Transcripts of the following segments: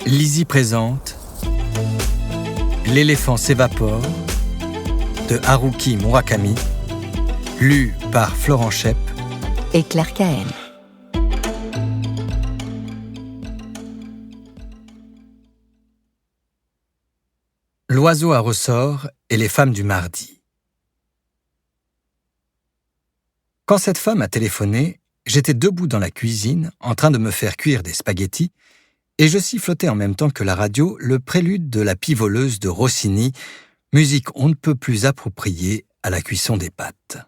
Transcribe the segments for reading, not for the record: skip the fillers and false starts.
Lizzie présente L'éléphant s'évapore de Haruki Murakami, lu par Florent Schepp et Claire Cahen. L'oiseau à ressort et les femmes du mardi. Quand cette femme a téléphoné, j'étais debout dans la cuisine en train de me faire cuire des spaghettis et je sifflotais en même temps que la radio le prélude de La Pie voleuse de Rossini, musique on ne peut plus appropriée à la cuisson des pâtes.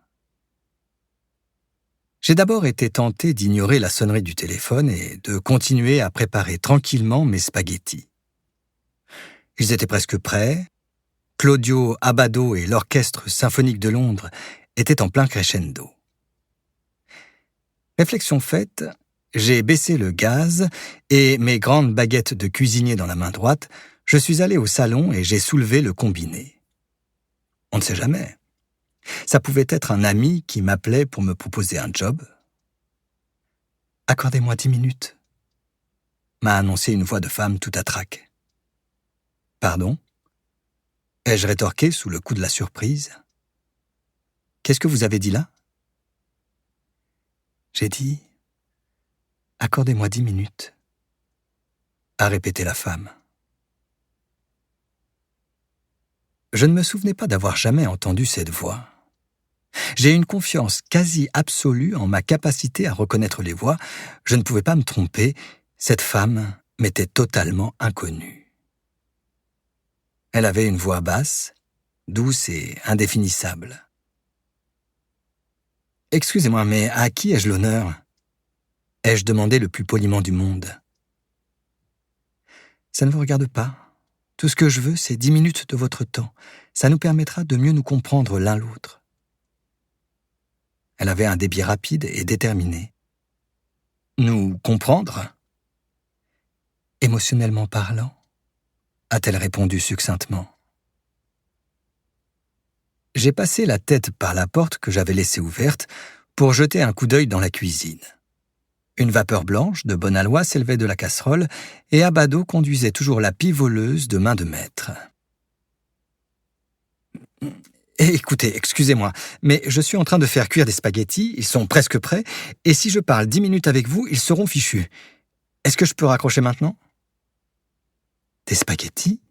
J'ai d'abord été tenté d'ignorer la sonnerie du téléphone et de continuer à préparer tranquillement mes spaghettis. Ils étaient presque prêts. Claudio Abbado et l'Orchestre symphonique de Londres étaient en plein crescendo. Réflexion faite, j'ai baissé le gaz et, mes grandes baguettes de cuisinier dans la main droite, je suis allé au salon et j'ai soulevé le combiné. On ne sait jamais. Ça pouvait être un ami qui m'appelait pour me proposer un job. « Accordez-moi 10 minutes », m'a annoncé une voix de femme tout à trac. « Pardon ?» ai-je rétorqué sous le coup de la surprise. « Qu'est-ce que vous avez dit là ?» J'ai dit « Accordez-moi 10 minutes », a répété la femme. Je ne me souvenais pas d'avoir jamais entendu cette voix. J'ai une confiance quasi absolue en ma capacité à reconnaître les voix. Je ne pouvais pas me tromper. Cette femme m'était totalement inconnue. Elle avait une voix basse, douce et indéfinissable. « Excusez-moi, mais à qui ai-je l'honneur ?» ai-je demandé le plus poliment du monde. « Ça ne vous regarde pas. Tout ce que je veux, c'est 10 minutes de votre temps. Ça nous permettra de mieux nous comprendre l'un l'autre. » Elle avait un débit rapide et déterminé. « Nous comprendre ?» Émotionnellement parlant, a-t-elle répondu succinctement. J'ai passé la tête par la porte que j'avais laissée ouverte pour jeter un coup d'œil dans la cuisine. Une vapeur blanche de bon aloi s'élevait de la casserole et Abbado conduisait toujours la pie voleuse de main de maître. « Écoutez, excusez-moi, mais je suis en train de faire cuire des spaghettis, ils sont presque prêts, et si je parle 10 minutes avec vous, ils seront fichus. Est-ce que je peux raccrocher maintenant ?»« Des spaghettis ?»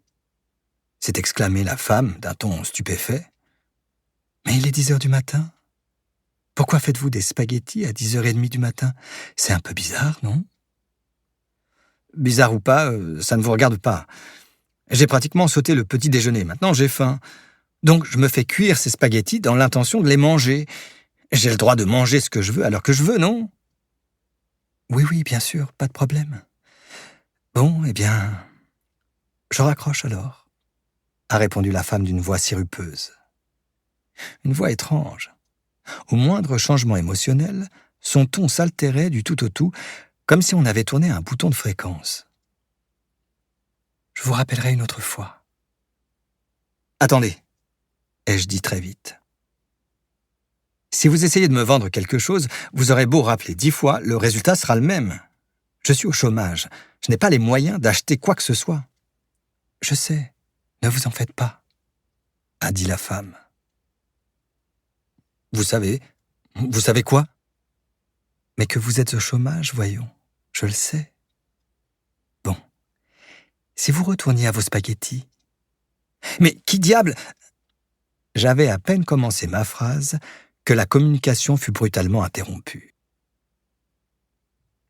s'est exclamée la femme d'un ton stupéfait. « Mais il est 10 heures du matin. Pourquoi faites-vous des spaghettis à 10h30 du matin? C'est un peu bizarre, non ?» Bizarre ou pas, ça ne vous regarde pas. J'ai pratiquement sauté le petit déjeuner, maintenant j'ai faim. Donc je me fais cuire ces spaghettis dans l'intention de les manger. J'ai le droit de manger ce que je veux alors que je veux, non? Oui, bien sûr, pas de problème. Bon, eh bien, je raccroche alors, a répondu la femme d'une voix sirupeuse. Une voix étrange. Au moindre changement émotionnel, son ton s'altérait du tout au tout, comme si on avait tourné un bouton de fréquence. Je vous rappellerai une autre fois. Attendez, ai-je dit très vite. Si vous essayez de me vendre quelque chose, vous aurez beau rappeler 10 fois, le résultat sera le même. Je suis au chômage, je n'ai pas les moyens d'acheter quoi que ce soit. Je sais, ne vous en faites pas, a dit la femme. Vous savez quoi? Mais que vous êtes au chômage, voyons, je le sais. Bon, si vous retourniez à vos spaghettis. Mais qui diable? J'avais à peine commencé ma phrase que la communication fut brutalement interrompue.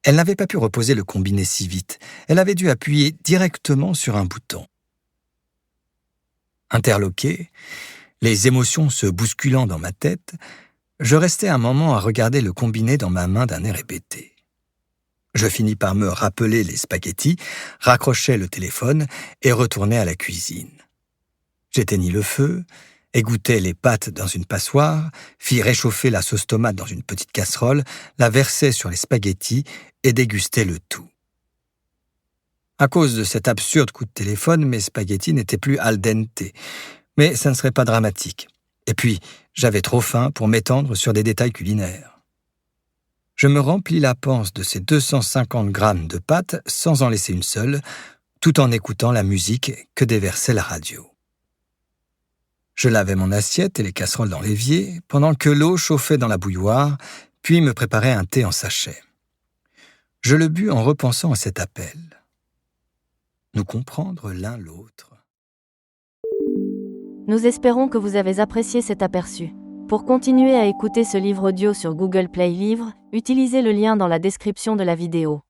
Elle n'avait pas pu reposer le combiné si vite, elle avait dû appuyer directement sur un bouton. Interloqué, les émotions se bousculant dans ma tête, je restai un moment à regarder le combiné dans ma main d'un air hébété. Je finis par me rappeler les spaghettis, raccrochai le téléphone et retournai à la cuisine. J'éteignis le feu, égouttai les pâtes dans une passoire, fis réchauffer la sauce tomate dans une petite casserole, la versai sur les spaghettis et dégustai le tout. À cause de cet absurde coup de téléphone, mes spaghettis n'étaient plus al dente, mais ça ne serait pas dramatique. Et puis, j'avais trop faim pour m'étendre sur des détails culinaires. Je me remplis la panse de ces 250 grammes de pâtes sans en laisser une seule, tout en écoutant la musique que déversait la radio. Je lavais mon assiette et les casseroles dans l'évier, pendant que l'eau chauffait dans la bouilloire, puis me préparais un thé en sachet. Je le bus en repensant à cet appel. Nous comprendre l'un l'autre. Nous espérons que vous avez apprécié cet aperçu. Pour continuer à écouter ce livre audio sur Google Play Livres, utilisez le lien dans la description de la vidéo.